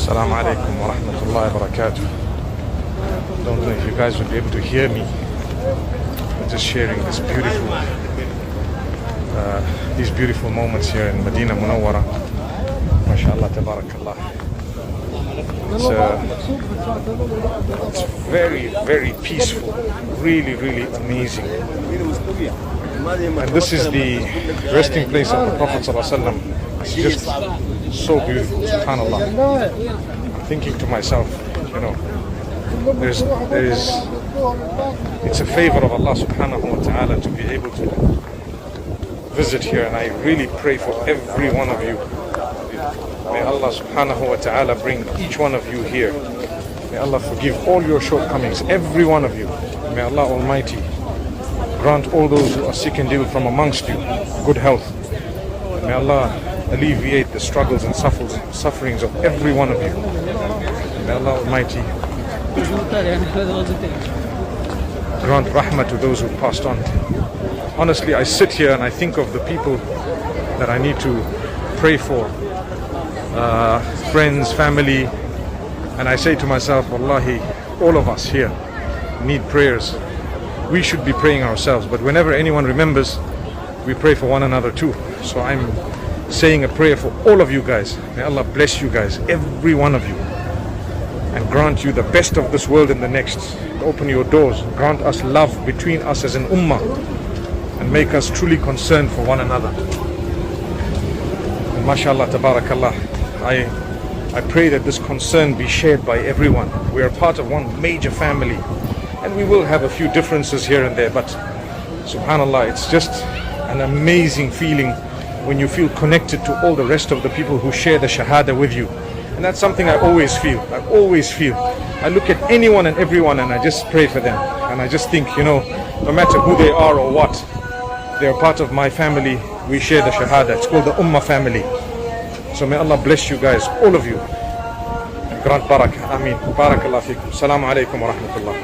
Assalamualikum wa Rahmatullahi, barakatuhu. Don't know if you guys will be able to hear me. I'm just sharing these beautiful moments here in Madina Munawwara. MashaAllah, tabarakallah. It's very, very peaceful. Really, really amazing. And this is the resting place of the Prophet ﷺ. It's just so beautiful, subhanallah. I'm thinking to myself, it's a favor of Allah subhanahu wa ta'ala to be able to visit here, and I really pray for every one of you. May Allah subhanahu wa ta'ala bring each one of you here. May Allah forgive all your shortcomings, every one of you. May Allah Almighty grant all those who are sick and ill from amongst you good health. May Allah alleviate the struggles and sufferings of every one of you. May Allah Almighty grant rahmah to those who passed on. Honestly, I sit here and I think of the people that I need to pray for, friends, family, and I say to myself, wallahi, all of us here need prayers. We should be praying ourselves, but whenever anyone remembers, we pray for one another too. So I'm saying a prayer for all of you guys. May Allah bless you guys, every one of you, and grant you the best of this world and the next. Open your doors, grant us love between us as an ummah, and make us truly concerned for one another. And mashallah, tabarakallah, I pray that this concern be shared by everyone. We are part of one major family, and we will have a few differences here and there, but subhanallah, it's just an amazing feeling when you feel connected to all the rest of the people who share the shahada with you. And that's something I always feel. I look at anyone and everyone and I just pray for them, and I just think, no matter who they are or what, they are part of my family. We share the shahada. It's called the ummah family. So may Allah bless you guys, all of you, and grant barakah. Ameen. Barakallah fikum. Assalamu alaikum wa rahmatullah.